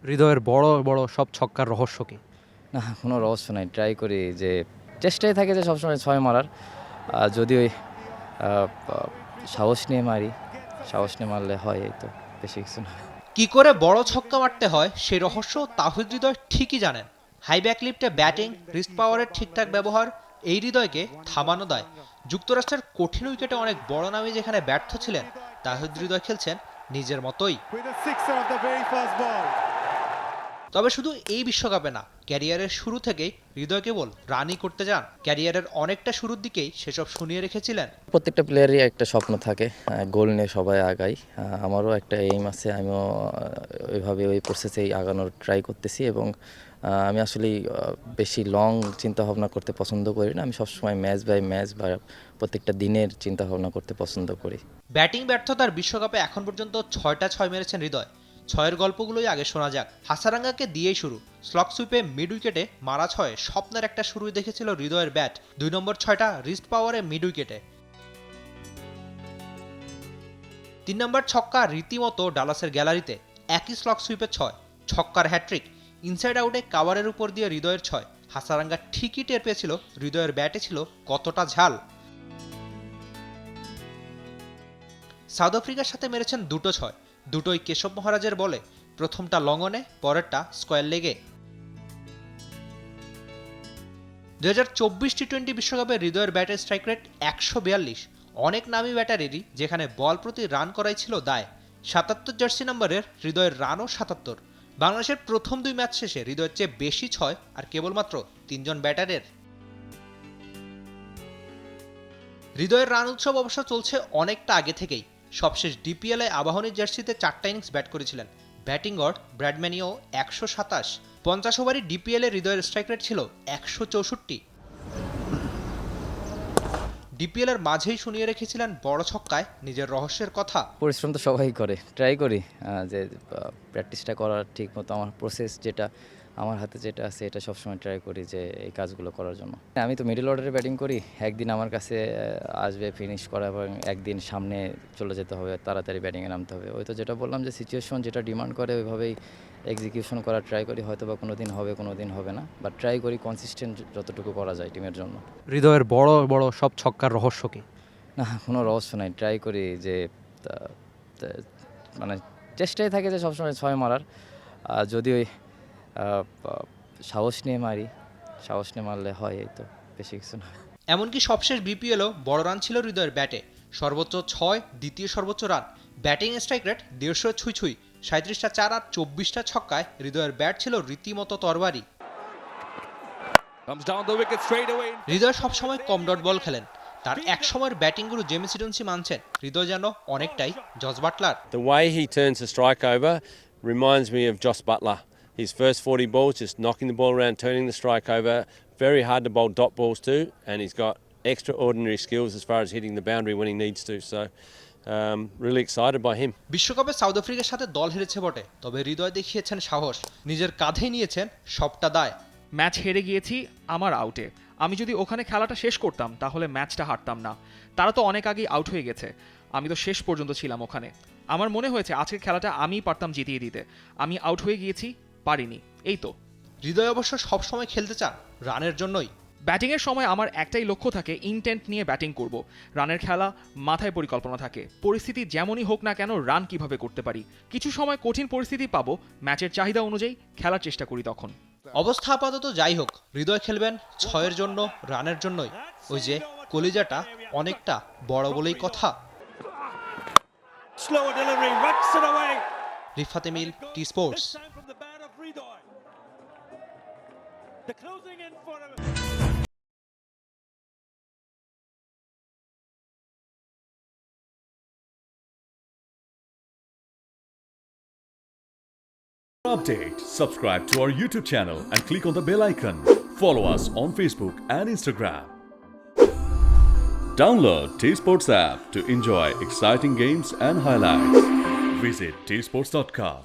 হৃদয়ের বড় বড় সব ছক্কার রহস্য কি? না, কোনো রহস্য নাই। ট্রাই করি যে চেষ্টাই থাকে যে সবসময় ৬ মারার। যদি ওই আ পা সাহস নিয়ে মারি, সাহস নিয়ে মারলে হয় এই তো, বেশি কিছু না। কি করে বড় ছক্কা মারতে হয় সেই রহস্য তাহিদ হৃদয় ঠিকই জানেন। হাই ব্যাকলিফটে ব্যাটিং, রিস্ট পাওয়ারের ঠিকঠাক ব্যবহার এই হৃদয়কে থামানো দেয়। যুক্তরাষ্ট্রের কঠিন উইকেটে অনেক বড় নামী যেখানে ব্যর্থ ছিলেন, তাহিদ হৃদয় খেলছেন নিজের মতোই। তবে শুধু এই বিশ্বকাপে না, ক্যারিয়ারের শুরু থেকেই হৃদয় কেবল রানই করতে যান। ক্যারিয়ারের অনেকটা শুরুর দিকেই সেসব শুনিয়ে রেখেছিলেন। প্রত্যেকটা প্লেয়ারই একটা স্বপ্ন থাকে, গোল নিয়ে সবাই আগায়। আমারও একটা এইম আছে, আমিও ওইভাবে ওই প্রসেসেই আগানোর ট্রাই করতেছি এবং আমি আসলেই বেশি লং চিন্তাভাবনা করতে পছন্দ করি না। আমি সবসময় ম্যাচ বাই ম্যাচ বা প্রত্যেকটা দিনের চিন্তাভাবনা করতে পছন্দ করি। ব্যাটিং ব্যর্থতার বিশ্বকাপে এখন পর্যন্ত ৬টা ৬ মেরেছেন হৃদয়। ছয়ের গল্পগুলোই আগে শোনা যাক। হাসারাঙ্গাকে দিয়েই শুরু। স্লগ সুইপে মিড উইকেটে মারা ছয়ে স্বপ্নের একটা শুরুই দেখেছিল হৃদয়ের ব্যাট। ২ নম্বর ছয়টা রিস্ট পাওয়ারে মিড উইকেটে। ৩ নম্বর ছক্কা রীতিমতো ডালাসের গ্যালারিতে। একই স্লগ সুইপে ৬, ছক্কার হ্যাট্রিক। ইনসাইড আউটে কাভারের উপর দিয়ে হৃদয়ের ৬। হাসারাঙ্গা ঠিকই টের পেয়েছিল হৃদয়ের ব্যাটে ছিল কতটা ঝাল। সাউথ আফ্রিকার সাথে মেরেছেন দুটো ৬, দুটোই কেশব মহারাজের বলে। প্রথমটা লঙ্গনে, পরেরটা স্কয়ার লেগে। ২০২৪ টি-20 বিশ্বকাপে হৃদয়ের ব্যাটের স্ট্রাইক রেট ১৪২। অনেক নামী ব্যাটারেরই যেখানে বল প্রতি রান করাই ছিল দায়। ৭৭ জার্সি নম্বরের হৃদয়ের রানও ৭৭। বাংলাদেশের প্রথম ২ ম্যাচ শেষে হৃদয়ের চেয়ে বেশি ৬ আর কেবলমাত্র ৩ জন ব্যাটারের। হৃদয়ের রান উৎসব অবশ্য চলছে অনেকটা আগে থেকেই। সবশেষ ডিপিএলে আবাহনীর জার্সিতে ৪টা ইনিংস ব্যাট করেছিলেন। ব্যাটিং গড় ব্র্যাডম্যানিও ১২৭। ৫০ ওভারই ডিপিএলে হৃদয়ের স্ট্রাইক রেট ছিল ১৬৪। ডিপিএলের মাঝেই শুনিয়ে রেখেছিলেন বড় ছক্কায় নিজের রহস্যের কথা। পরিশ্রম তো সবাই করে, ট্রাই করি যে প্র্যাকটিসটা করার ঠিক মতো আমার প্রসেস যেটা আমার হাতে যেটা আছে এটা সবসময় ট্রাই করি যে এই কাজগুলো করার জন্য। আমি তো মিডল অর্ডারে ব্যাটিং করি, একদিন আমার কাছে আসবে ফিনিশ করা এবং একদিন সামনে চলে যেতে হবে, তাড়াতাড়ি ব্যাটিংয়ে নামতে হবে। ওই তো যেটা বললাম যে সিচুয়েশন যেটা ডিমান্ড করে ওইভাবেই এক্সিকিউশন করার ট্রাই করি। হয়তো বা কোনো দিন হবে, কোনো দিন হবে না, বাট ট্রাই করি কনসিস্টেন্ট যতটুকু করা যায় টিমের জন্য। হৃদয়ের বড় বড় সব ছক্কার রহস্য কি? না, কোনো রহস্য নাই। ট্রাই করি যে তা- তা- মানে চেষ্টাই থাকে যে সবসময় ৬ মারার। যদি ওই সাহস নিয়ে মারি, সাহস নিয়ে মারলে হয় এই তো, বেশি কিছু না। এমনকি সবশেষ বিপিএলও বড় রান ছিল হৃদয়ের ব্যাটে। সর্বোচ্চ ৬, দ্বিতীয় সর্বোচ্চ রান। ব্যাটিং স্ট্রাইক রেট ১৫০ ছুঁই ছুঁই। ৩৭টা ৪ আর ২৪টা ছক্কায় হৃদয়ের ব্যাট ছিল রীতিমতো তরবারি। হৃদয় সবসময় কম ডট বল খেলেন। তার এক সময়ের ব্যাটিং গুরু জেমি সিডন্সি মানছেন হৃদয় যেন অনেকটাই Jos Buttler. The way he turns the strike over reminds me of Joss Butler. His first 40 balls, just knocking the ball around, turning the strike over. Very hard to bowl dot balls to, and he's got extraordinary skills as far as hitting the boundary when he needs to. So, really excited by him. বিশ্বকাপে south আফ্রিকার সাথে দল হেরেছে বটে, তবে হৃদয় দেখিয়েছেন সাহস। নিজের কাঁধেই নিয়েছেন সবটা দায়। ম্যাচ হেরে গিয়েছি আমার আউটে। আমি যদি ওখানে খেলাটা শেষ করতাম তাহলে ম্যাচটা হারতাম না। তারা তো অনেক আগেই আউট হয়ে গেছে, আমি তো শেষ পর্যন্ত ছিলাম ওখানে। আমার মনে হয়েছে আজকের খেলাটা আমিই পারতাম জিতিয়ে দিতে। আমি আউট হয়ে গিয়েছি, পারিনি, এই তো। হৃদয় অবশ্য সবসময় খেলতে চান রানের জন্যই। ব্যাটিংয়ের সময় আমার একটাই লক্ষ্য থাকে, ইনটেন্ট নিয়ে ব্যাটিং করব। রানের খেলা, মাথায় পরিকল্পনা থাকে। পরিস্থিতি যেমনই হোক না কেন রান কিভাবে করতে পারি। কিছু সময় কঠিন পরিস্থিতি পাবো, ম্যাচের চাহিদা অনুযায়ী খেলার চেষ্টা করি তখন। অবস্থা আপাতত যাই হোক, হৃদয় খেলবেন ৬-এর জন্য, রানের জন্যই। ওই যে কলিজাটা অনেকটা বড় বলেই কথা। Rifat Emil, T Sports. Update. Subscribe to our YouTube channel and click on the bell icon. Follow us on Facebook and Instagram. Download T Sports app to enjoy exciting games and highlights. Visit tsports.com.